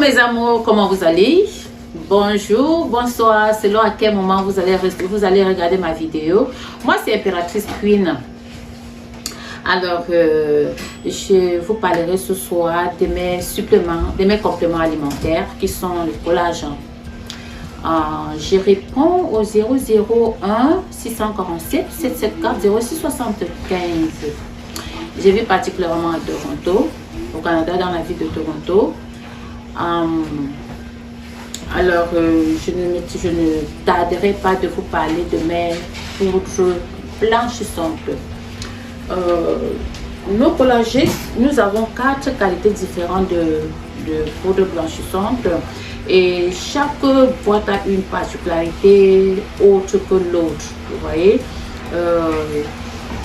mes amours, comment vous allez? Bonjour, bonsoir, selon à quel moment vous allez regarder ma vidéo. Moi, c'est Impératrice Queen. Alors, je vous parlerai ce soir de mes suppléments, de mes compléments alimentaires qui sont le collagène. Je réponds au 001 647 774 0675. Je vis particulièrement à Toronto, au Canada, dans la ville de Toronto. Alors, je ne tarderai pas de vous parler de mes poudres blanchissantes. Nos collagènes, nous avons 4 qualités différentes de poudre blanchissante et chaque boîte a une particularité autre que l'autre. Vous voyez,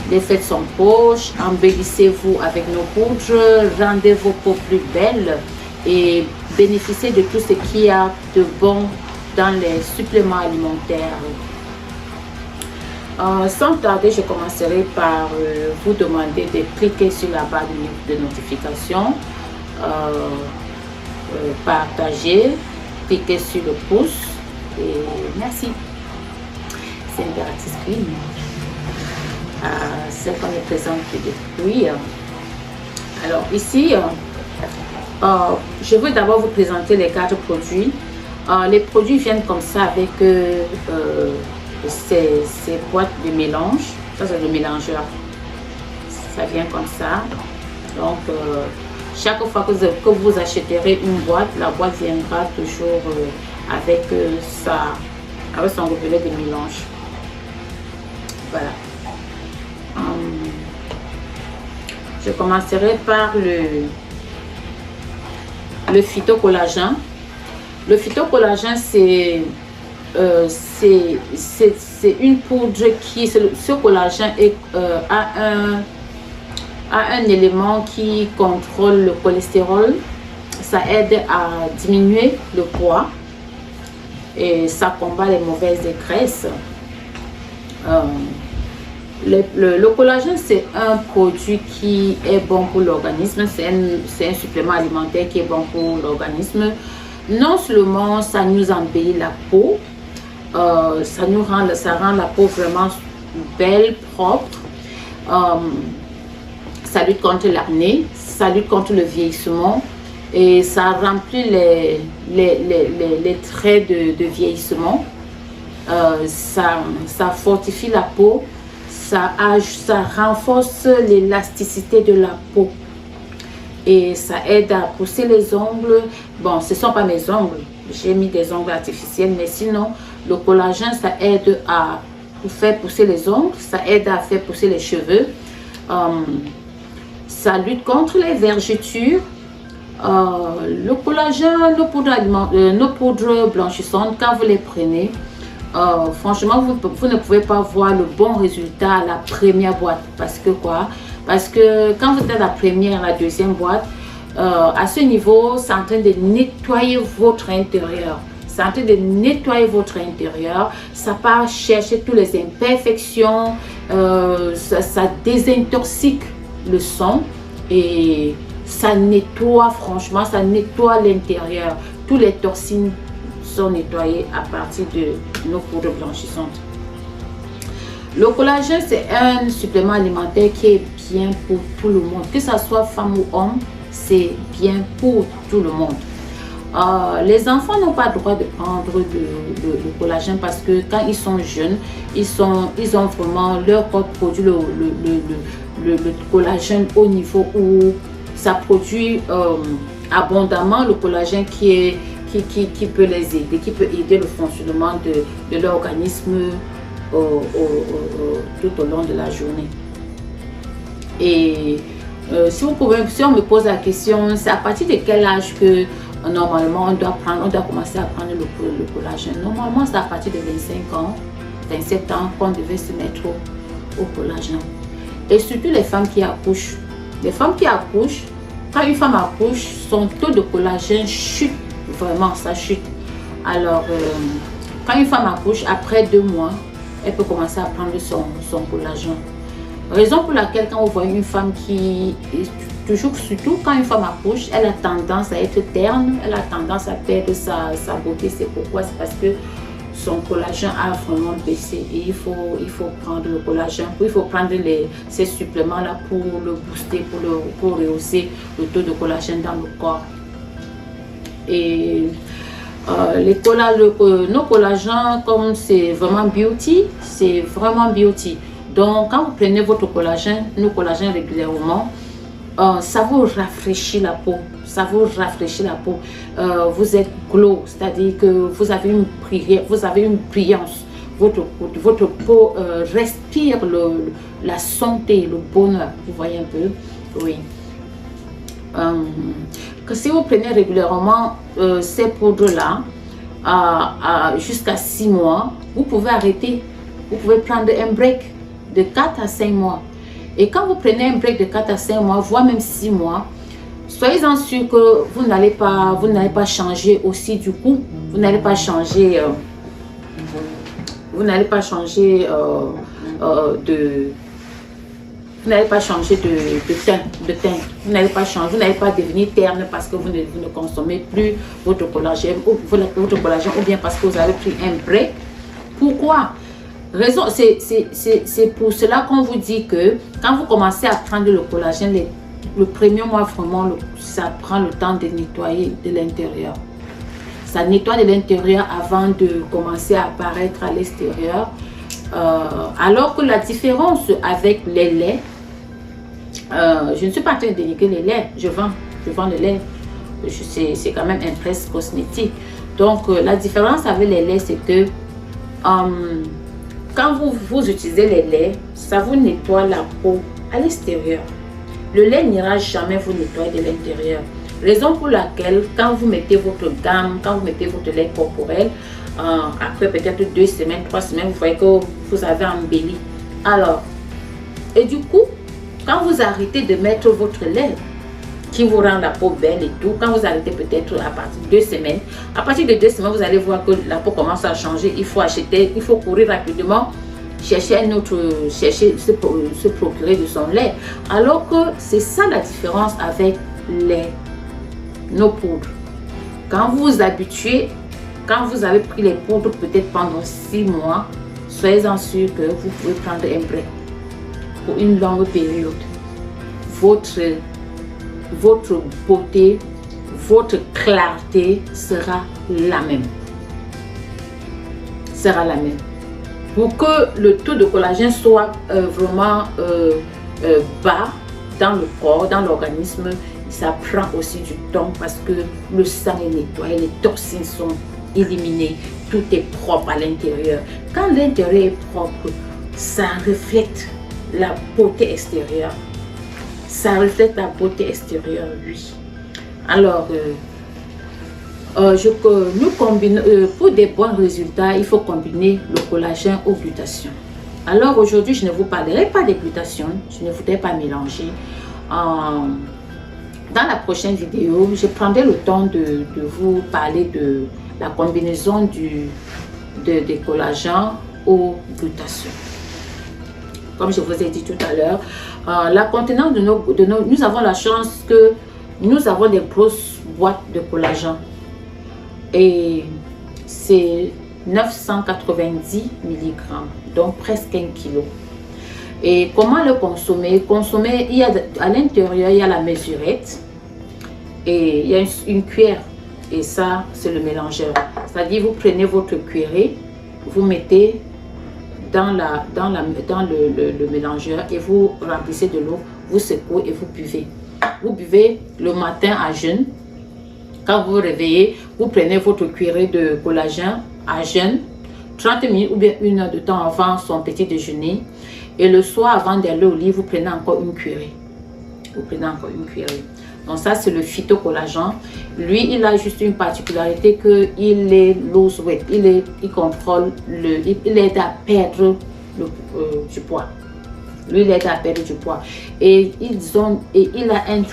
les faites sont poches, embellissez-vous avec nos poudres, rendez vos peaux plus belles et bénéficiez de tout ce qu'il y a de bon dans les suppléments alimentaires. Sans tarder, je commencerai par vous demander de cliquer sur la barre de notification, partager, cliquer sur le pouce et merci. C'est Impératrice Queen. Celle qu'on est présente depuis. Alors ici, je veux d'abord vous présenter les 4 produits. Les produits viennent comme ça avec ces boîtes de mélange. Ça c'est le mélangeur, ça vient comme ça. Donc chaque fois que vous achèterez une boîte, la boîte viendra toujours avec son gobelet de mélange. Voilà. Je commencerai par le phytocollagène. Le phytocollagène, c'est une poudre qui, ce collagène a un élément qui contrôle le cholestérol. Ça aide à diminuer le poids et ça combat les mauvaises graisses. Le collagène, c'est un produit qui est bon pour l'organisme. C'est un supplément alimentaire qui est bon pour l'organisme. Non seulement ça nous embellit la peau, ça rend la peau vraiment belle, propre. Ça lutte contre l'acné, ça lutte contre le vieillissement et ça remplit les traits de vieillissement. Ça fortifie la peau, ça renforce l'élasticité de la peau et ça aide à pousser les ongles. Bon, ce ne sont pas mes ongles, j'ai mis des ongles artificiels, mais sinon le collagène, ça aide à faire pousser les ongles, ça aide à faire pousser les cheveux, ça lutte contre les vergetures. Le collagène, nos poudres blanchissantes, quand vous les prenez, franchement, vous ne pouvez pas voir le bon résultat à la première boîte. Parce que quoi? Parce que quand vous êtes à la première, la deuxième boîte, à ce niveau, c'est en train de nettoyer votre intérieur. C'est en train de nettoyer votre intérieur. Ça part chercher toutes les imperfections. Ça désintoxique le sang et ça nettoie, franchement, ça nettoie l'intérieur. Toutes les toxines sont nettoyées à partir de nos poudres blanchissantes. Le collagène, c'est un supplément alimentaire qui est bien pour tout le monde. Que ce soit femme ou homme, c'est bien pour tout le monde. Les enfants n'ont pas le droit de prendre le collagène parce que quand ils sont jeunes, ils ont vraiment leur corps produit le collagène au niveau où ça produit abondamment le collagène qui peut les aider, qui peut aider le fonctionnement de l'organisme tout au long de la journée. Et si on me pose la question, c'est à partir de quel âge que normalement on doit commencer à prendre le collagène? Normalement, c'est à partir de 25 ans, 27 ans qu'on devait se mettre au collagène. Et surtout les femmes qui accouchent. Les femmes qui accouchent, quand une femme accouche, son taux de collagène chute, vraiment, ça chute. Alors, quand une femme accouche, après 2 mois, elle peut commencer à prendre son collagène. Raison pour laquelle quand vous voyez une femme qui toujours, surtout quand une femme accouche, elle a tendance à être terne, elle a tendance à perdre sa beauté. C'est pourquoi? C'est parce que son collagène a vraiment baissé et il faut prendre le collagène, il faut prendre ces suppléments là pour le booster, pour rehausser le taux de collagène dans le corps. Et nos collagènes, comme c'est vraiment beauty, c'est vraiment beauty. Donc quand vous prenez votre collagène, nos collagènes régulièrement, ça vous rafraîchit la peau, ça vous rafraîchit la peau. Vous êtes glow, c'est-à-dire que vous avez une brillance. Votre peau respire la santé, le bonheur. Vous voyez un peu? Oui. Que si vous prenez régulièrement ces poudres-là, jusqu'à 6 mois, vous pouvez arrêter. Vous pouvez prendre un break de 4 à 5 mois. Et quand vous prenez un break de 4 à 5 mois, voire même 6 mois, soyez-en sûr que vous n'allez pas changer aussi du coup. Vous n'allez pas changer de teint. Vous n'allez pas changer, vous n'allez pas devenir terne parce que vous ne consommez plus votre collagène ou bien parce que vous avez pris un break. Pourquoi? Raison, c'est pour cela qu'on vous dit que quand vous commencez à prendre le collagène, le premier mois vraiment, ça prend le temps de nettoyer de l'intérieur. Ça nettoie de l'intérieur avant de commencer à apparaître à l'extérieur. Alors que la différence avec les laits, je ne suis pas en train de dénigrer les laits, je vends le lait. C'est quand même un presse cosmétique. Donc la différence avec les laits, c'est que quand vous utilisez les laits, ça vous nettoie la peau à l'extérieur. Le lait n'ira jamais vous nettoyer de l'intérieur. Raison pour laquelle, quand vous mettez votre gamme, quand vous mettez votre lait corporel, après peut-être 2 semaines, 3 semaines, vous voyez que vous avez embelli. Alors, et du coup, quand vous arrêtez de mettre votre lait, qui vous rend la peau belle et tout, quand vous arrêtez peut-être à partir de 2 semaines, à partir de 2 semaines, vous allez voir que la peau commence à changer. Il faut acheter, il faut courir rapidement, chercher se procurer de son lait. Alors que c'est ça la différence avec nos poudres. Quand vous vous habituez, quand vous avez pris les poudres peut-être pendant 6 mois, soyez-en sûr que vous pouvez prendre un break pour une longue période. Votre beauté, votre clarté sera la même. Sera la même. Pour que le taux de collagène soit vraiment bas dans le corps, dans l'organisme, ça prend aussi du temps parce que le sang est nettoyé, les toxines sont éliminées, tout est propre à l'intérieur. Quand l'intérieur est propre, ça reflète la beauté extérieure. Ça reflète la beauté extérieure, oui. Alors, nous combinons, pour des bons résultats, il faut combiner le collagène aux glutations. Alors aujourd'hui, je ne vous parlerai pas des glutations, je ne voudrais pas mélanger. Dans la prochaine vidéo, je prendrai le temps de vous parler de la combinaison des collagènes aux glutations. Comme je vous ai dit tout à l'heure, la contenance nous avons la chance que nous avons des grosses boîtes de collagène et c'est 990 mg, donc presque 1 kg. Et comment le consommer? Il y a à l'intérieur, il y a la mesurette et il y a une cuillère et ça c'est le mélangeur. C'est-à-dire vous prenez votre cuillerée, vous mettez dans le mélangeur et vous remplissez de l'eau, vous secouez et vous buvez. Vous buvez le matin à jeûne. Quand vous vous réveillez, vous prenez votre cuillerée de collagène à jeûne, 30 minutes ou bien 1 heure de temps avant son petit déjeuner. Et le soir, avant d'aller au lit, vous prenez encore une cuillerée. Vous prenez encore une cuillerée. Donc ça, c'est le phytocollagène. Lui, il a juste une particularité qu'il est lose weight. Il contrôle, il aide à perdre du poids. Lui, il aide à perdre du poids. Et il a une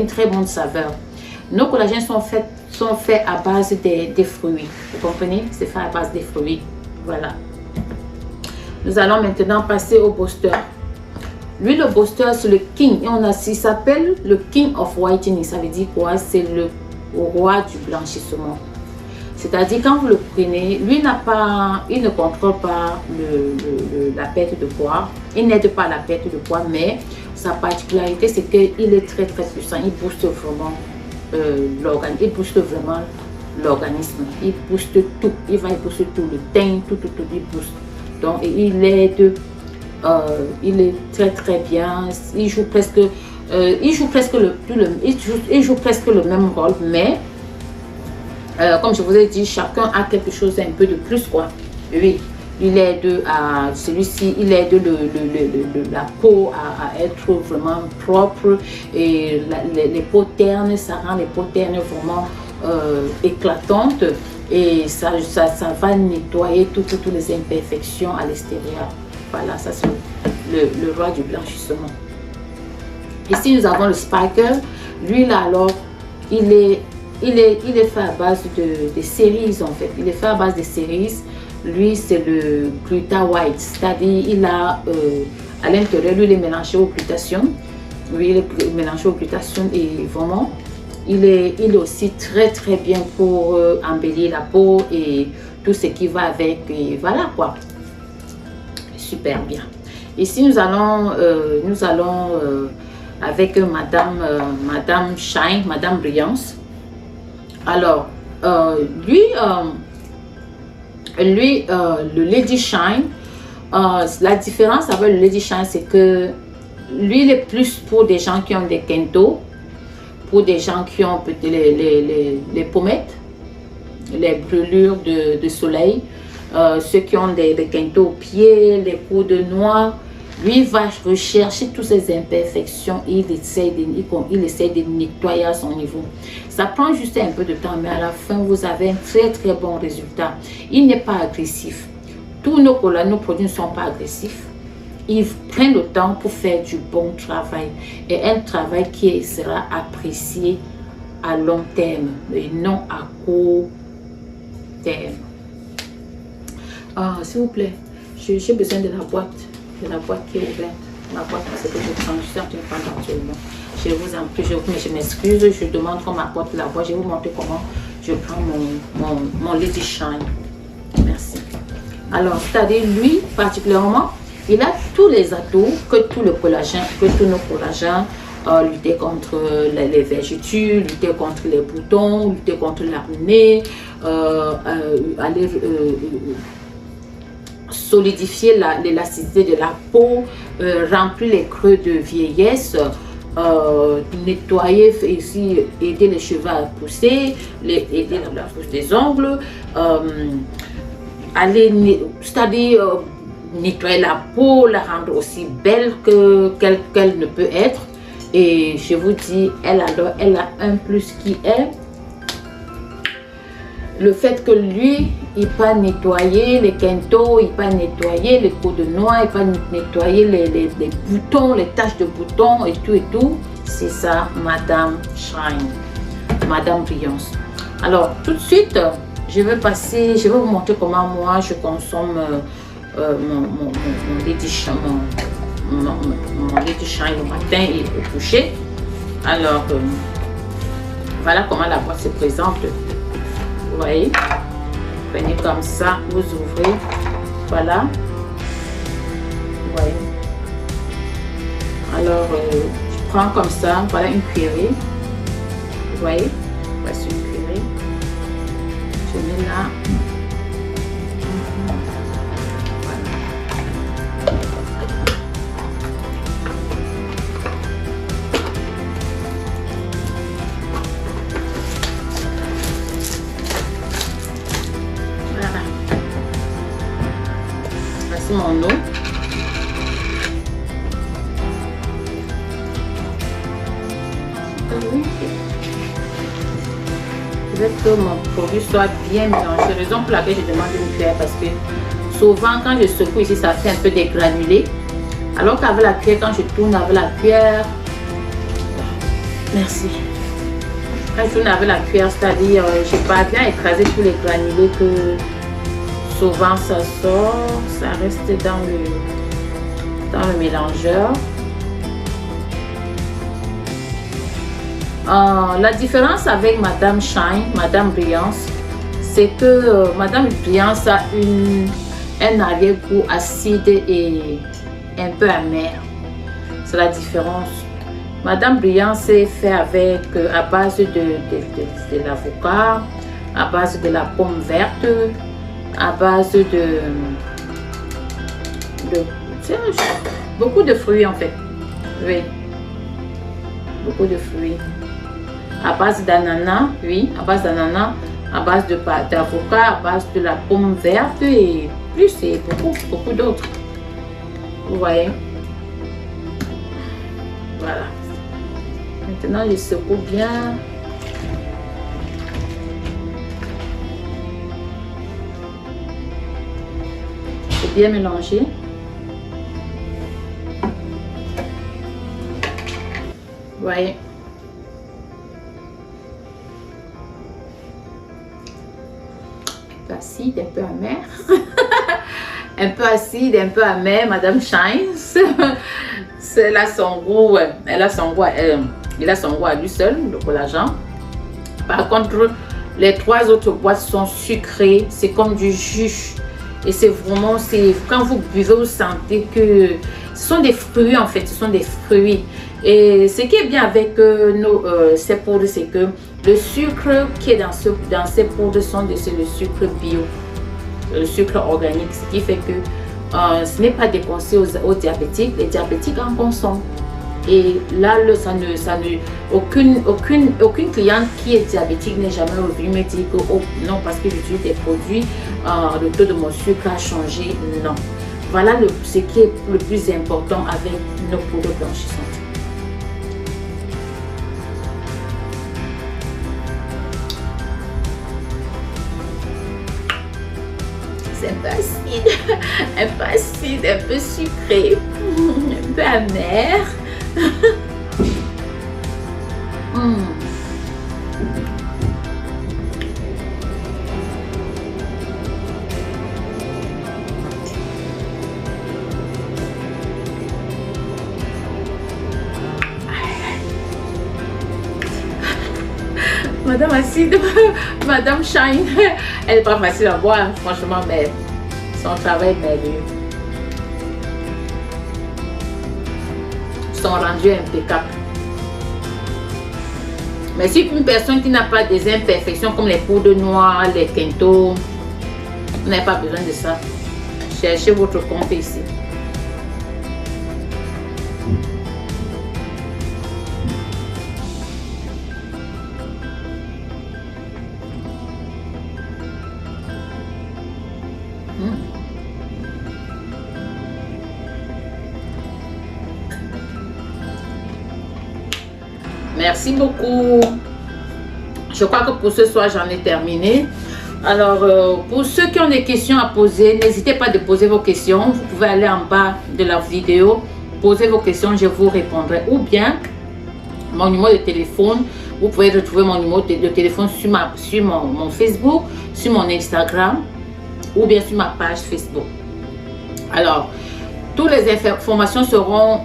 très bonne saveur. Nos collagènes sont faits à base des fruits. Vous comprenez? C'est fait à base des fruits. Voilà. Nous allons maintenant passer au booster. Lui, le booster, c'est le king. Et on a, il s'appelle le king of whitening. Ça veut dire quoi? C'est le roi du blanchissement. C'est-à-dire, quand vous le prenez, lui il ne contrôle pas la perte de poids. Il n'aide pas la perte de poids, mais sa particularité, c'est qu'il est très très puissant. Il booste vraiment l'organisme. Il booste vraiment l'organisme. Il booste tout. Il va booster tout. Le teint, tout. Il booste. Donc, il aide. Il est très très bien. Il joue presque le même rôle, mais comme je vous ai dit, chacun a quelque chose un peu de plus, quoi. Oui, il aide à celui-ci, il aide la peau à être vraiment propre, et les peaux ternes, ça rend les peaux ternes vraiment éclatantes, et ça va nettoyer toutes les imperfections à l'extérieur. Voilà, ça c'est le roi du blanchissement. Ici, nous avons le spiker. Lui, là, alors, il est fait à base de cerises, en fait. Il est fait à base de cerises. Lui, c'est le gluta white. C'est-à-dire, il a, à l'intérieur, lui, il est mélangé au glutathione. Lui, il est mélangé au glutathione, et vraiment, il est aussi très, très bien pour embellir la peau et tout ce qui va avec. Et voilà, quoi. Super bien. Ici, nous allons avec Madame Shine, Madame Brillance. Alors, le Lady Shine, la différence avec le Lady Shine, c'est que lui, il est plus pour des gens qui ont des kentos, pour des gens qui ont les pommettes, les brûlures de soleil, ceux qui ont des kentos aux pieds, les peaux de noix. Lui va rechercher toutes ces imperfections et il essaie de nettoyer à son niveau. Ça prend juste un peu de temps, mais à la fin, vous avez un très très bon résultat. Il n'est pas agressif. Tous nos produits ne sont pas agressifs. Ils prennent le temps pour faire du bon travail. Et un travail qui sera apprécié à long terme et non à court terme. Ah, s'il vous plaît, j'ai besoin de la boîte. La boîte qui est ouverte, la boîte c'est que je prends, je suis en train de prendre actuellement. Je vous en prie, je m'excuse, je demande qu'on m'apporte la boîte. Je vais vous montrer comment je prends mon Lady Shine. Merci. Alors, c'est-à-dire lui particulièrement, il a tous les atouts que tout le collagène, que tous nos collagènes, lutter contre les vergetures, lutter contre les boutons, lutter contre l'acné, aller solidifier l'élasticité de la peau, remplir les creux de vieillesse, nettoyer, ici, aider les cheveux à pousser, aider la pousse des ongles, c'est-à-dire nettoyer la peau, la rendre aussi belle qu'elle ne peut être. Et je vous dis, elle a un plus qui est le fait que lui, il peut nettoyer les kentos, il peut nettoyer les peaux de noix, il peut nettoyer les boutons, les taches de boutons et tout. C'est ça, Madame Shine, Madame Brillance. Alors, tout de suite, je vais vous montrer comment moi je consomme mon Lady Shine, mon Lady Shine le matin et au coucher. Alors, voilà comment la boîte se présente. Vous voyez, prenez comme ça, vous ouvrez, voilà, vous voyez. Alors, je prends comme ça, voilà une cuillerée, vous voyez, voici une cuillerée, je mets là, mon eau. Je veux que mon produit soit bien mélangé. Raison pour laquelle je demande une cuillère, parce que souvent quand je secoue ici, ça fait un peu des granulés. Alors qu'avec la cuillère, quand je tourne avec la cuillère, merci. Quand je tourne avec la cuillère, c'est-à-dire, je parviens à écraser tous les granulés que souvent ça sort, ça reste dans le mélangeur. La différence avec Madame Shine, Madame Brillance, c'est que Madame Brillance a un arrière-goût acide et un peu amer. C'est la différence. Madame Brillance est fait avec, à base de l'avocat, à base de la pomme verte, à base de beaucoup de fruits en fait. Oui, beaucoup de fruits. À base d'ananas, oui, à base d'ananas, à base d'avocat, à base de la pomme verte et plus et beaucoup d'autres. Vous voyez? Voilà. Maintenant, je secoue bien. Et bien mélanger. Vous voyez? Un peu acide, un peu amer. Un peu acide, un peu amer, Madame Shine. Elle a son goût, il a son goût à lui seul, le collagène. Par contre, les trois autres boîtes sont sucrées, c'est comme du jus. Et c'est vraiment, quand vous buvez, vous sentez que ce sont des fruits en fait, ce sont des fruits. Et ce qui est bien avec ces poudres, c'est que le sucre qui est dans ces poudres c'est le sucre bio, le sucre organique, ce qui fait que ce n'est pas déconseillé aux diabétiques. Les diabétiques en consomment. Et là, aucune cliente qui est diabétique n'est jamais revenue me dire que oh, non, parce que j'utilise des produits, le taux de mon sucre a changé. Non. Voilà ce qui est le plus important avec nos poudres blanchissantes. C'est un peu acide, un peu sucré, un peu amer. Madame acide, Madame Shine, elle n'est pas facile à boire, franchement, mais son travail est merveilleux. Son rendu est impeccable. Mais si une personne qui n'a pas des imperfections comme les poudres noires, les quintos, vous n'avez pas besoin de ça. Cherchez votre compte ici. Merci beaucoup. Je crois que pour ce soir, j'en ai terminé. Alors, pour ceux qui ont des questions à poser, n'hésitez pas à poser vos questions. Vous pouvez aller en bas de la vidéo, poser vos questions, je vous répondrai. Ou bien, mon numéro de téléphone, vous pouvez retrouver mon numéro de téléphone sur mon Facebook, sur mon Instagram, ou bien sur ma page Facebook. Alors, toutes les informations seront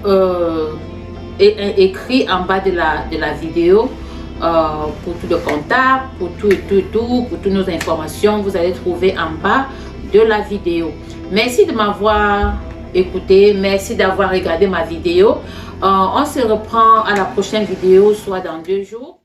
écrites en bas de la vidéo. Pour tout le contact, pour toutes nos informations, vous allez trouver en bas de la vidéo. Merci de m'avoir écouté, merci d'avoir regardé ma vidéo. On se reprend à la prochaine vidéo, soit dans 2 jours.